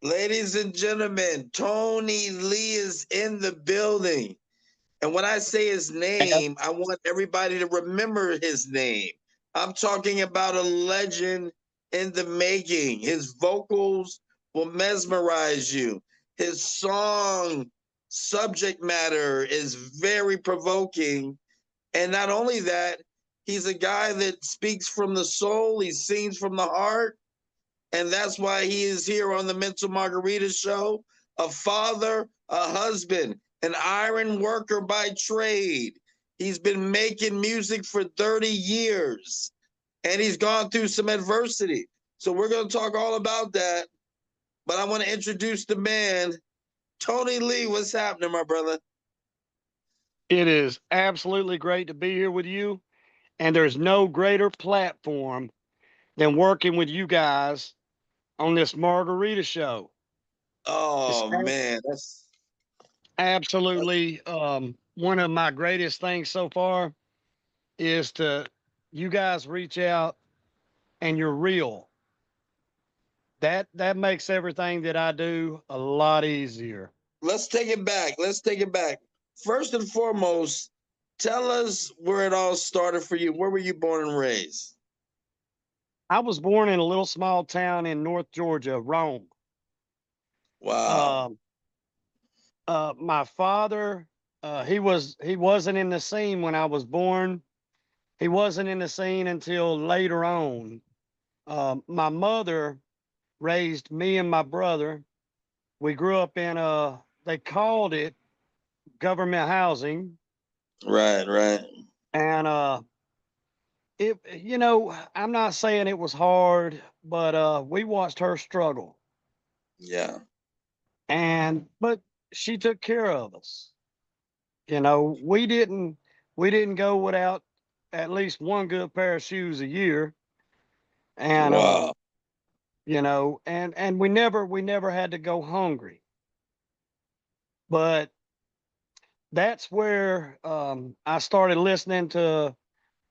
Ladies and gentlemen, Tony Lee is in the building. And when I say his name, I want everybody to remember his name. I'm talking about a legend in the making. His vocals will mesmerize you. His song subject matter is very provoking. And not only that, he's a guy that speaks from the soul, he sings from the heart. And that's why he is here on the Mental Margarita show. A father, a husband, an iron worker by trade. He's been making music for 30 years and he's gone through some adversity. So we're going to talk all about that. But I want to introduce the man, Tony Lee. What's happening, my brother? It is absolutely great to be here with you. And there's no greater platform than working with you guys on this Margarita show. It's Oh man, that's absolutely one of my greatest things so far is to you guys reach out and you're real. That makes everything that I do a lot easier. let's take it back. Let's take it back. First and foremost, tell us where it all started for you. Where were you born and raised? I was born in a little small town in North Georgia, Rome. Wow. Um, my father, he wasn't in the scene when I was born. He wasn't in the scene until later on. My mother raised me and my brother. We grew up in they called it government housing, Right, right. and I'm not saying it was hard, but we watched her struggle, Yeah. but she took care of us. We didn't go without at least one good pair of shoes a year, and Wow. and we never had to go hungry. But that's where I started listening to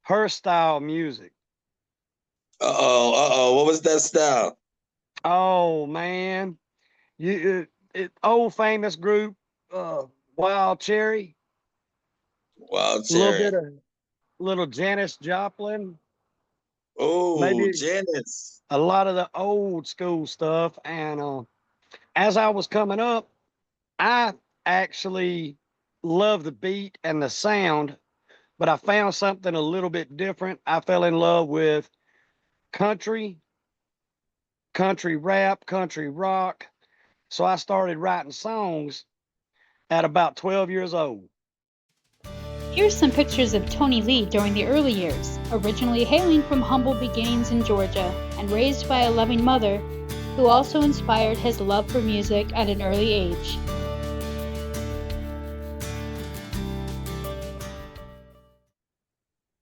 her style music. Uh-oh, uh-oh. What was that style? Oh man, old famous group, uh, Wild Cherry, Wild a little Cherry. bit of little Janis Joplin, Oh, maybe Janice. a lot of the old school stuff. And as I was coming up, I actually loved the beat and the sound, but I found something a little bit different. I fell in love with country, country rap, country rock. So I started writing songs at about 12 years old. Here's some pictures of Tony Lee during the early years, originally hailing from humble beginnings in Georgia and raised by a loving mother who also inspired his love for music at an early age.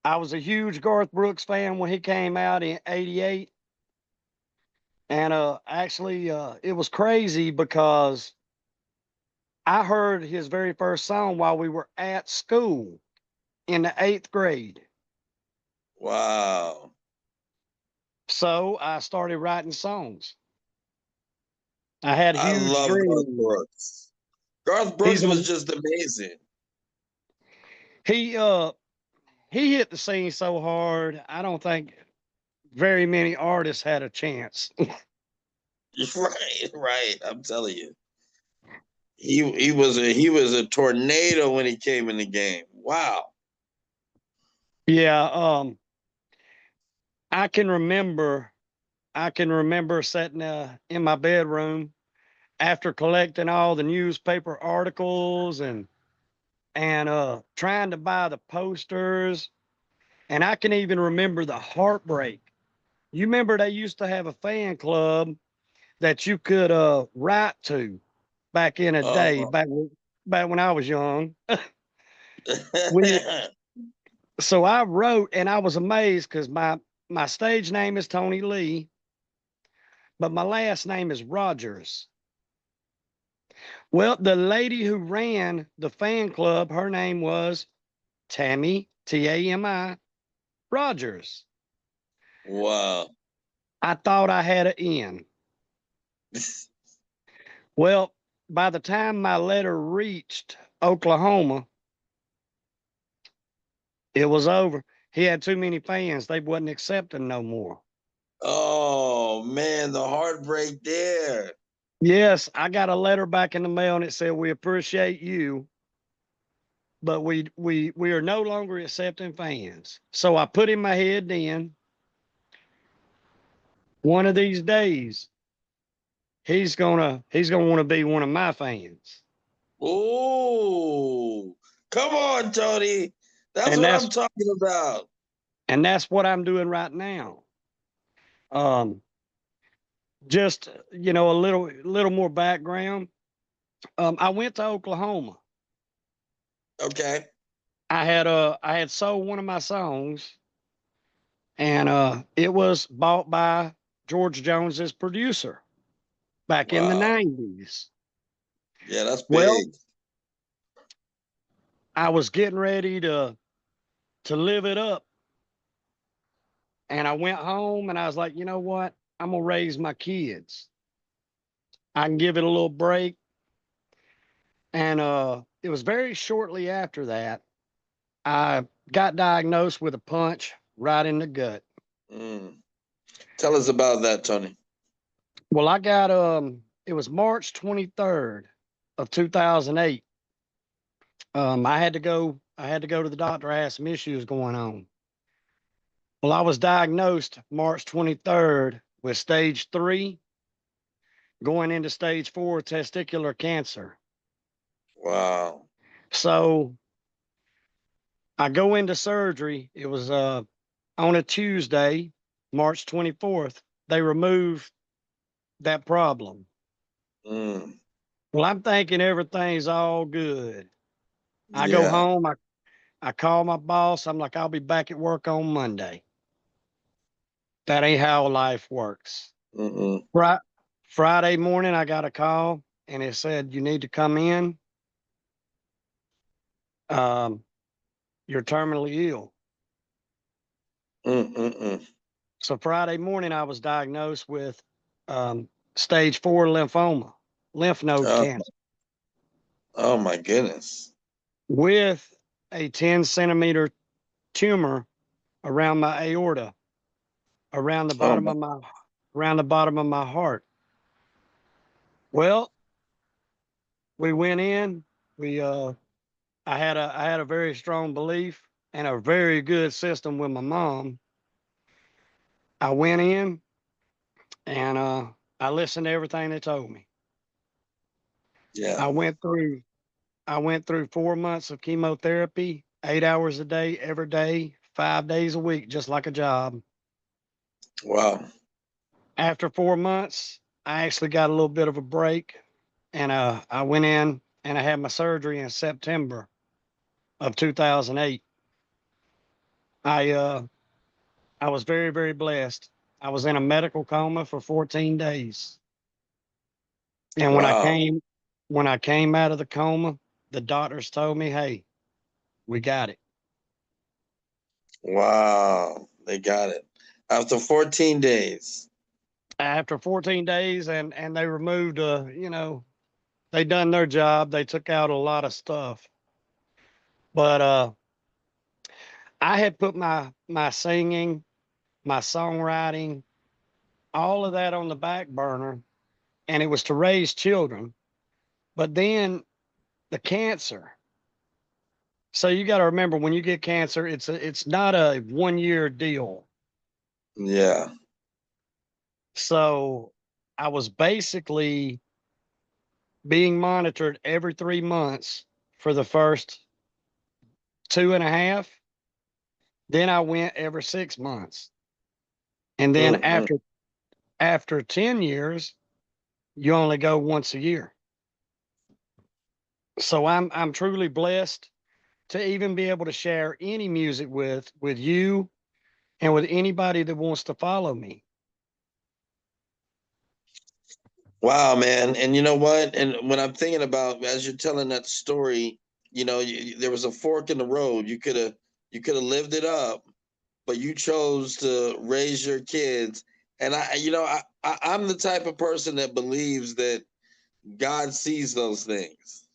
I was a huge Garth Brooks fan when he came out in '88. And actually, it was crazy because I heard his very first song while we were at school in the eighth grade. Wow. So I started writing songs. I had I huge love Garth dreams. Brooks. Garth He's Brooks a was just amazing. he uh he hit the scene so hard. I don't think very many artists had a chance. Right, right. I'm telling you. He was a tornado when he came in the game. Wow. Yeah, I can remember sitting in my bedroom after collecting all the newspaper articles and trying to buy the posters. And I can even remember the heartbreak. You remember they used to have a fan club that you could write to back in a day, Oh. back when I was young. we So I wrote, and I was amazed because my stage name is Tony Lee, but my last name is Rogers. Well, the lady who ran the fan club, her name was Tammy, Tami, Rogers. Wow. I thought I had an N. Well, by the time my letter reached Oklahoma, it was over. He had too many fans. They wasn't accepting no more. Oh man, the heartbreak there. Yes, I got a letter back in the mail and it said, "We appreciate you, but we are no longer accepting fans." So I put in my head then, one of these days, he's gonna want to be one of my fans. Ooh, come on, Tony. That's And what that's I'm talking about. and that's what I'm doing right now. Um, just a little more background. I went to Oklahoma. Okay. I had sold one of my songs, and it was bought by George Jones's producer back in the Wow. 90s. Yeah, that's Well, big. I was getting ready to live it up, and I went home and I was like, you know what? I'm gonna raise my kids. I can give it a little break. And it was very shortly after that I got diagnosed with a punch right in the gut. Mm. Tell us about that, Tony. Well, I got it was March 23rd of 2008. I had to go to the doctor. I had some issues going on. Well, I was diagnosed March 23rd with stage 3 going into stage 4 testicular cancer. Wow. So I go into surgery. It was on a Tuesday, March 24th. They removed that problem. Mm. Well, I'm thinking everything's all good. I go Yeah. home. I call my boss. I'm like, I'll be back at work on Monday. That ain't how life works. Mm-mm. Right. Friday morning, I got a call and it said, you need to come in. Um, you're terminally ill. Mm-mm-mm. So Friday morning, I was diagnosed with stage 4 lymphoma, lymph node Oh, cancer, oh my goodness. with a 10 centimeter tumor around my aorta, around the Oh bottom of my around the bottom of my heart. Well, we went in. We I had a very strong belief and a very good system with my mom. I went in and I listened to everything they told me. yeah. I went through I went through 4 months of chemotherapy, 8 hours a day, every day, 5 days a week, just like a job. Wow. After 4 months, I actually got a little bit of a break, and I went in and I had my surgery in September of 2008. I uh, I was very, very blessed. I was in a medical coma for 14 days, and Wow. when I came out of the coma, the doctors told me, "Hey, we got it." Wow. They got it. After 14 days. After 14 days, and they removed, they done their job. They took out a lot of stuff, but I had put my singing, my songwriting, all of that on the back burner, and it was to raise children. But then the cancer. So you got to remember, when you get cancer, it's not a 1 year deal. Yeah. So I was basically being monitored every 3 months for the first 2.5. Then I went every 6 months. And then Mm-mm. after 10 years, you only go once a year. So I'm truly blessed to even be able to share any music with you and with anybody that wants to follow me. Wow, man. And you know what? And when I'm thinking about, as you're telling that story, there was a fork in the road. You could have lived it up, but you chose to raise your kids. And I'm the type of person that believes that God sees those things.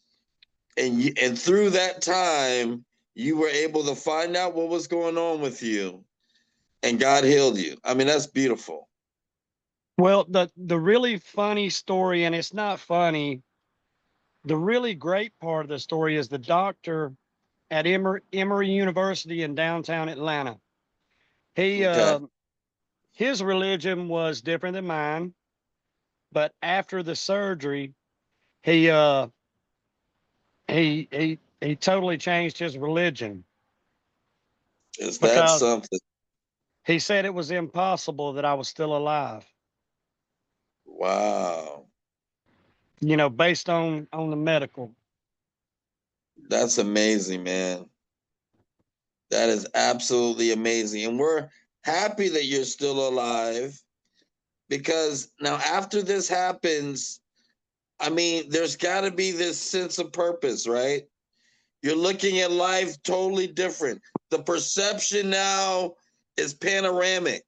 And through that time, you were able to find out what was going on with you, and God healed you. I mean, that's beautiful. Well, the really funny story, and it's not funny, the really great part of the story is the doctor at Emory University in downtown Atlanta. He Okay. His religion was different than mine, but after the surgery, he totally changed his religion Is that because something? he said it was impossible that I was still alive. Wow. You know, based on the medical. That's amazing, man. That is absolutely amazing. And we're happy that you're still alive, because now after this happens, I mean, there's got to be this sense of purpose, right? You're looking at life totally different. The perception now is panoramic.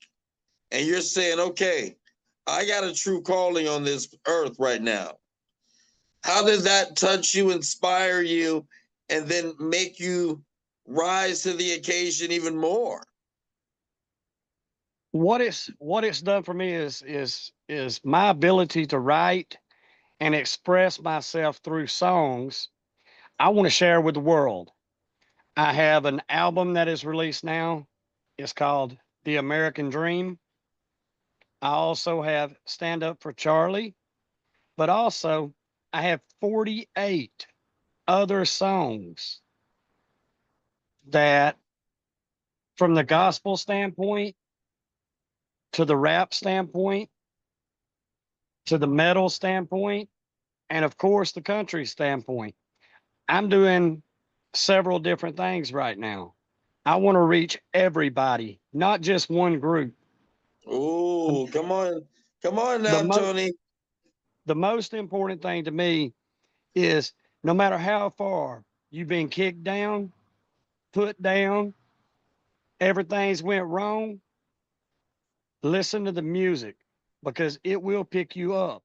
And you're saying, okay, I got a true calling on this earth right now. How did that touch you, inspire you, and then make you rise to the occasion even more? What it's done for me is my ability to write and express myself through songs. I want to share with the world. I have an album that is released now. It's called The American Dream. I also have Stand Up for Charlie, but also I have 48 other songs that, from the gospel standpoint, to the rap standpoint, to the metal standpoint, and of course the country standpoint. I'm doing several different things right now. I want to reach everybody, not just one group. Ooh, come on The, now, Tony. the most important thing to me is no matter how far you've been kicked down, put down, everything's went wrong, listen to the music because it will pick you up.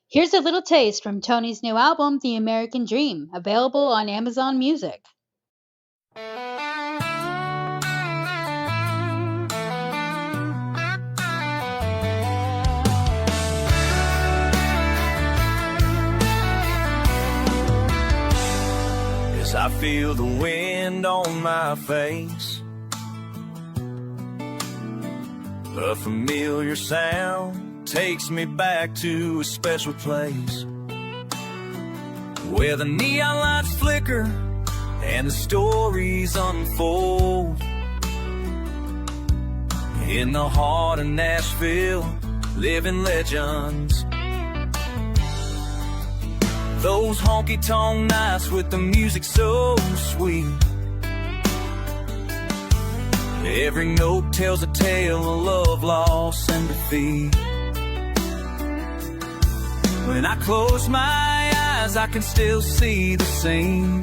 Here's a little taste from Tony's new album, The American Dream, available on Amazon Music. As I feel the wind on my face, a familiar sound takes me back to a special place where the neon lights flicker and the stories unfold. In the heart of Nashville, living legends. Those honky-tonk nights with the music so sweet. Every note tells a tale of love, loss, and defeat. When I close my eyes, I can still see the scene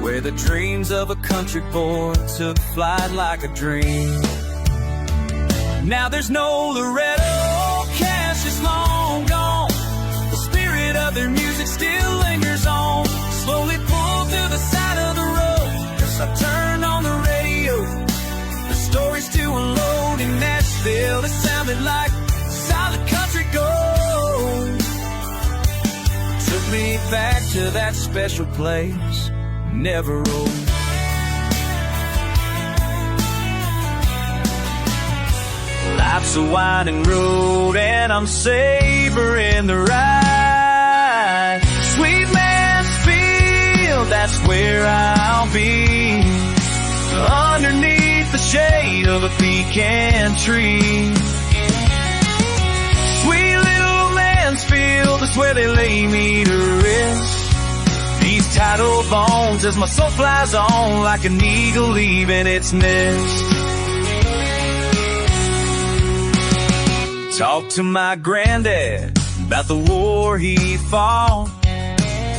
where the dreams of a country boy took flight like a dream. Now there's no Loretto, cash is long gone. The spirit of their music still lingers on. Slowly pulled to the side of the road as I turned on the radio. The stories to unload in Nashville, it sounded like solid country gold. Took me back to that special place, never old. Life's a winding road and I'm savoring the ride. Sweet Mansfield, that's where I'll be, underneath the shade of a pecan tree. Sweet little Mansfield, that's where they lay me to rest. These tidal bones as my soul flies on like an eagle leaving its nest. Talk to my granddad about the war he fought.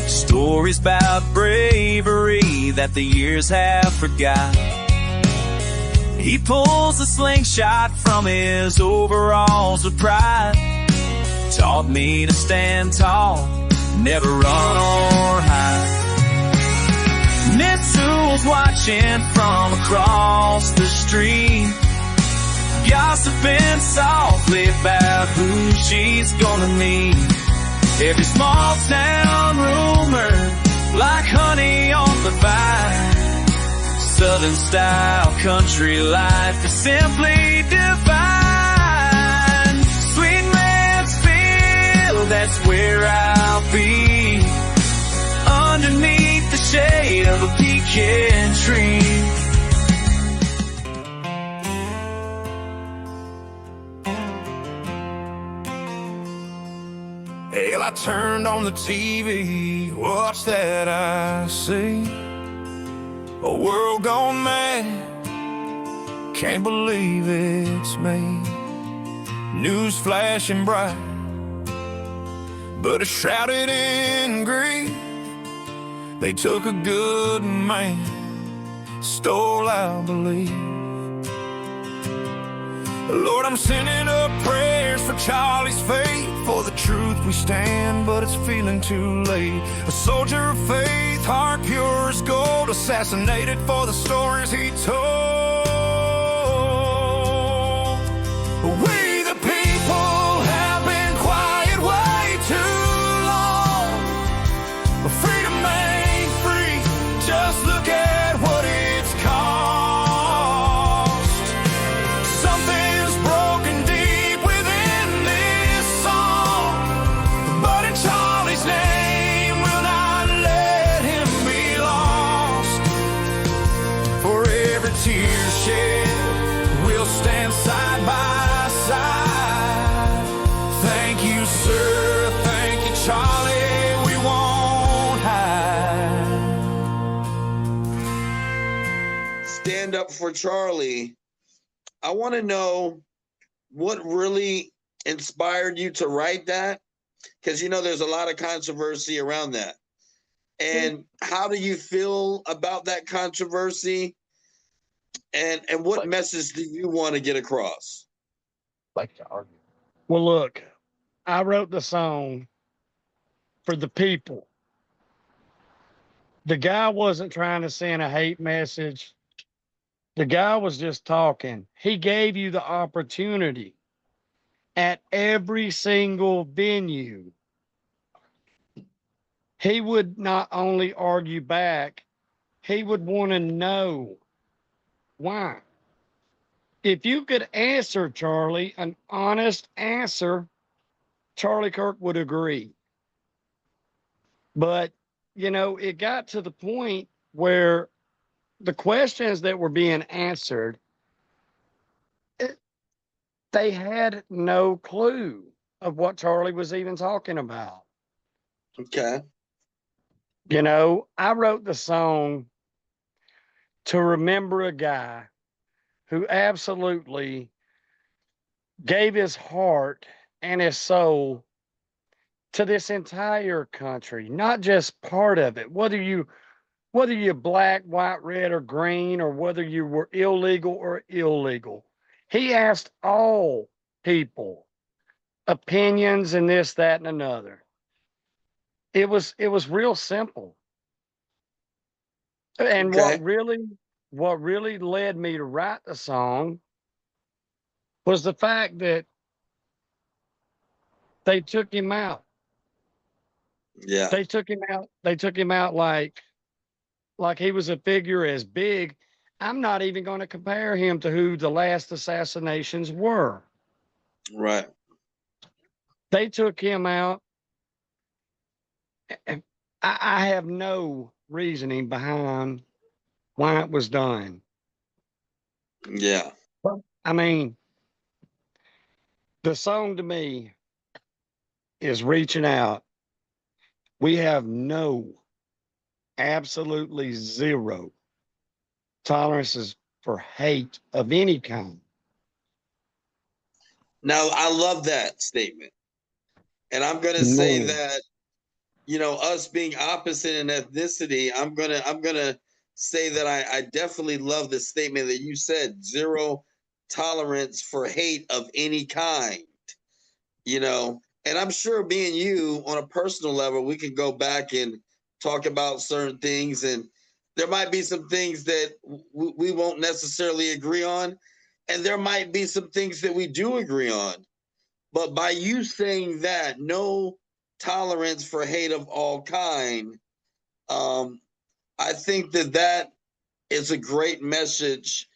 Stories about bravery that the years have forgot. He pulls the slingshot from his overalls with pride. taught me to stand tall, never run or hide. Mitsu's watching from across the street, gossiping softly about who she's gonna meet. Every small town rumor, like honey on the vine. Southern style country life is simply divine. Sweet Mansfield, that's where I'll be, underneath the shade of a pecan tree. Hell, I turned on the TV, what's that I see? A world gone mad, can't believe it's me. News flashing bright, but it's shrouded in grief. They took a good man, stole our belief. Lord, I'm sending up prayers for Charlie's fate. For the truth we stand, but it's feeling too late. A soldier of faith, heart pure as gold, assassinated for the stories he told. We the people have been quiet way too long. Freedom ain't free, just look at what it's cost. Something's broken deep within this song, but in Charlie's name we'll not let him be lost. For every tear shed, we'll stand side by side. Thank you, sir, thank you, Charlie, we won't hide. Stand up for Charlie. I want to know what really inspired you to write that, because there's a lot of controversy around that. And how do you feel about that controversy? And what message do you want to get across? Like to argue. Well, look, I wrote the song for the people. The guy wasn't trying to send a hate message. The guy was just talking. He gave you the opportunity at every single venue. He would not only argue back, he would want to know why. If you could answer, Charlie, an honest answer, Charlie Kirk would agree. But, it got to the point where the questions that were being answered, they had no clue of what Charlie was even talking about. Okay. I wrote the song to remember a guy who absolutely gave his heart and his soul to this entire country, not just part of it, whether you're black, white, red, or green, or whether you were illegal or illegal. He asked all people opinions and this, that, and another. It was real simple. And Okay. what really led me to write the song was the fact that they took him out. Yeah. They took him out. They took him out like he was a figure as big. I'm not even going to compare him to who the last assassinations were. Right. They took him out. And I have no reasoning behind why it was done. Yeah. I mean, the song to me is reaching out. We have absolutely zero tolerances for hate of any kind. Now, I love that statement. And I'm going to say that, us being opposite in ethnicity, I'm going to say that I definitely love the statement that you said, zero tolerance for hate of any kind. And I'm sure me and you on a personal level, we can go back and talk about certain things. And there might be some things that we won't necessarily agree on. And there might be some things that we do agree on. But by you saying that, no tolerance for hate of all kind, I think that is a great message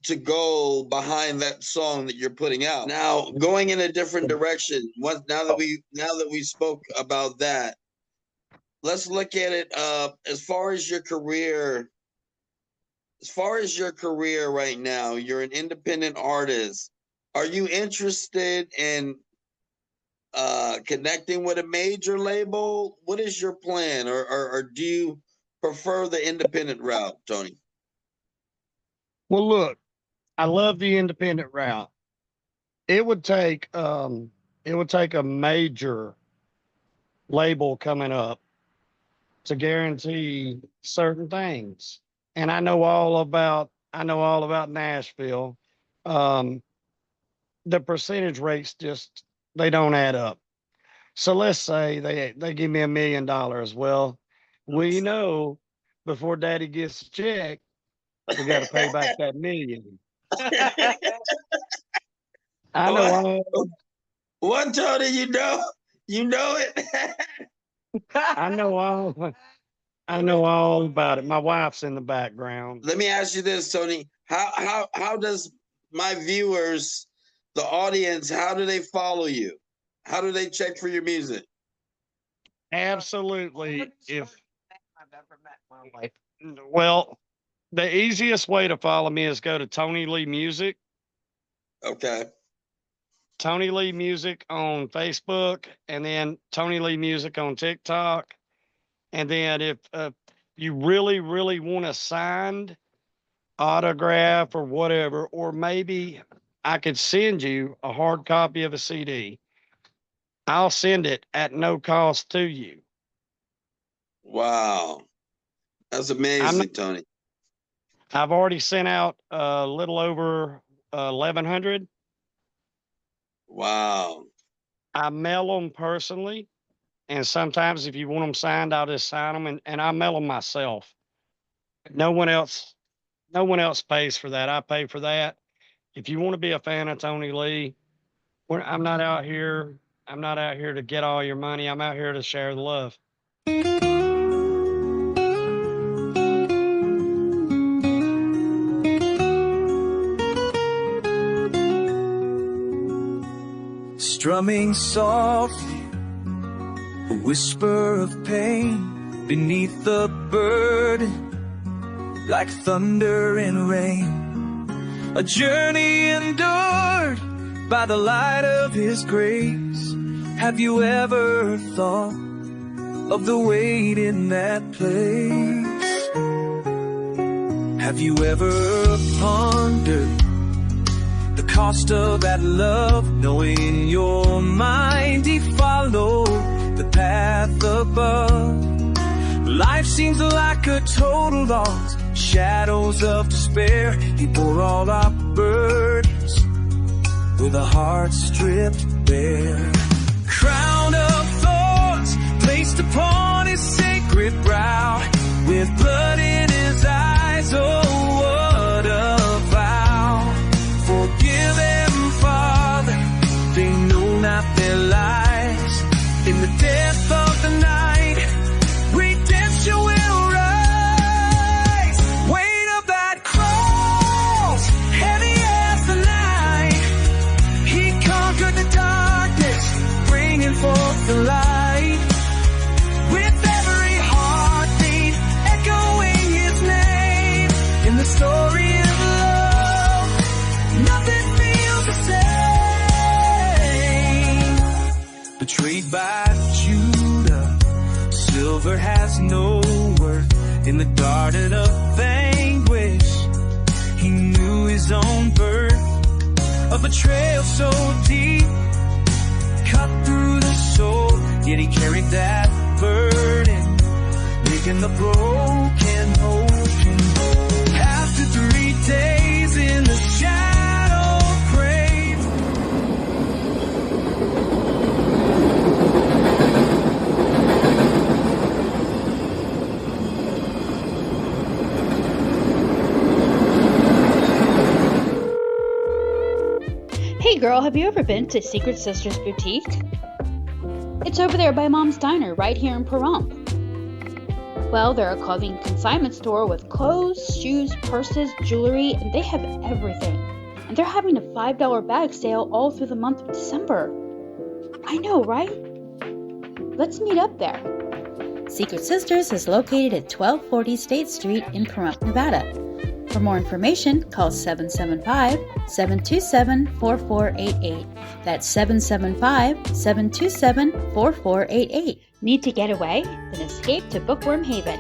to go behind that song that you're putting out. Now, going in a different direction, now that we spoke about that, let's look at it as far as your career. As far as your career right now, you're an independent artist. Are you interested in connecting with a major label? What is your plan, or do you prefer the independent route, Tony? Well, look, I love the independent route. It would take a major label coming up to guarantee certain things. And I know all about Nashville. The percentage rates just, they don't add up. So let's say they give me $1 million. Well, we know before daddy gets a check, we got to pay back that $1 million. I know. One, Tony, you know it. I know all about it. My wife's in the background. Let me ask you this, Tony. How does my viewers, the audience, how do they follow you? How do they check for your music? Absolutely. Well, the easiest way to follow me is go to Tony Lee Music. Okay. Tony Lee Music on Facebook, and then Tony Lee Music on TikTok. And then if you really, really want a signed autograph or whatever, or maybe I could send you a hard copy of a CD, I'll send it at no cost to you. Wow. That's amazing, Tony. I've already sent out a little over 1,100. Wow. I mail them personally. And sometimes if you want them signed, I'll just sign them, and I mail them myself. No one else pays for that. I pay for that. If you want to be a fan of Tony Lee, I'm not out here to get all your money. I'm out here to share the love. Strumming softly, a whisper of pain beneath the burden, like thunder and rain. A journey endured by the light of His grace. Have you ever thought of the weight in that place? Have you ever pondered the cost of that love, knowing in your mind He followed the path above? Life seems like a total loss, shadows of despair. He bore all our burdens with a heart stripped bare. Crown of thorns placed upon His sacred brow, with blood in His eyes, oh what a vow. Forgive them, Father, they know not their lives. In the depth of the night, redemption will rise. Weight of that cross, heavy as the night. He conquered the darkness, bringing forth the light. With every heartbeat echoing His name, in the story of love, nothing feels the same. Betrayed by Judah, silver has no worth. In the garden of anguish, He knew His own birth. A betrayal so deep, cut through the soul, yet He carried that burden, making the broken whole. After 3 days in the shadow grave, Hey girl, have you ever been to Secret Sisters Boutique? It's over there by Mom's Diner, right here in Pahrump. Well, they're a clothing consignment store with clothes, shoes, purses, jewelry, and they have everything. And they're having a $5 bag sale all through the month of December. I know, right? Let's meet up there. Secret Sisters is located at 1240 State Street in Pahrump, Nevada. For more information, call 775-727-4488. That's 775-727-4488. Need to get away? Then escape to Bookworm Haven,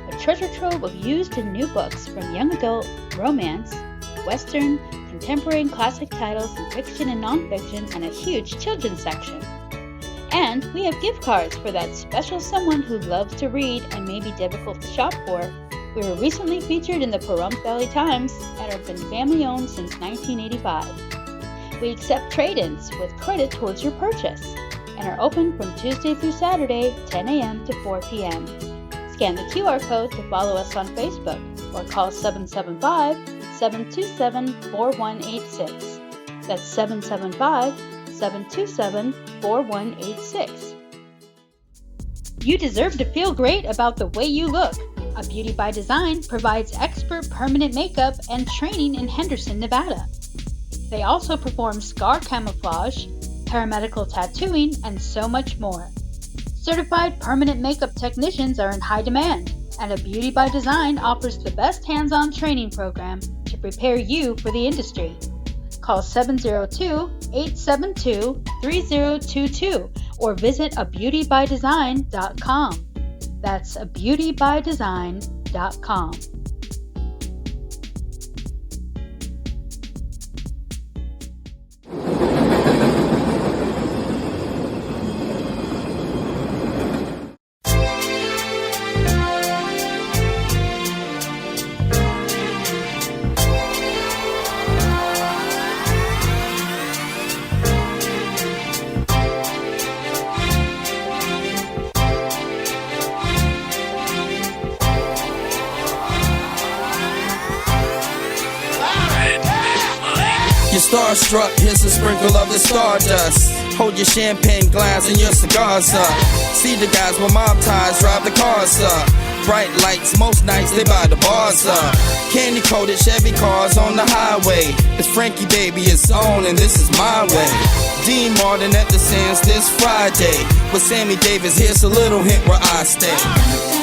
a treasure trove of used and new books from young adult, romance, Western, contemporary and classic titles in fiction and nonfiction, and a huge children's section. And we have gift cards for that special someone who loves to read and may be difficult to shop for. We were recently featured in the Pahrump Valley Times and have been family owned since 1985. We accept trade-ins with credit towards your purchase and are open from Tuesday through Saturday, 10 a.m. to 4 p.m. Scan the QR code to follow us on Facebook or call 775-727-4186. That's 775-727-4186. You deserve to feel great about the way you look. A Beauty by Design provides expert permanent makeup and training in Henderson, Nevada. They also perform scar camouflage, paramedical tattooing, and so much more. Certified permanent makeup technicians are in high demand, and A Beauty by Design offers the best hands-on training program to prepare you for the industry. Call 702-872-3022 or visit abeautybydesign.com. That's abeautybydesign.com. Starstruck, here's a sprinkle of the stardust. Hold your champagne glass and your cigars up. See the guys with mob ties drive the cars up. Bright lights, most nights they buy the bars up. Candy coated Chevy cars on the highway. It's Frankie Baby, it's on and this is my way. Dean Martin at the Sands this Friday. With Sammy Davis, here's a little hint where I stay.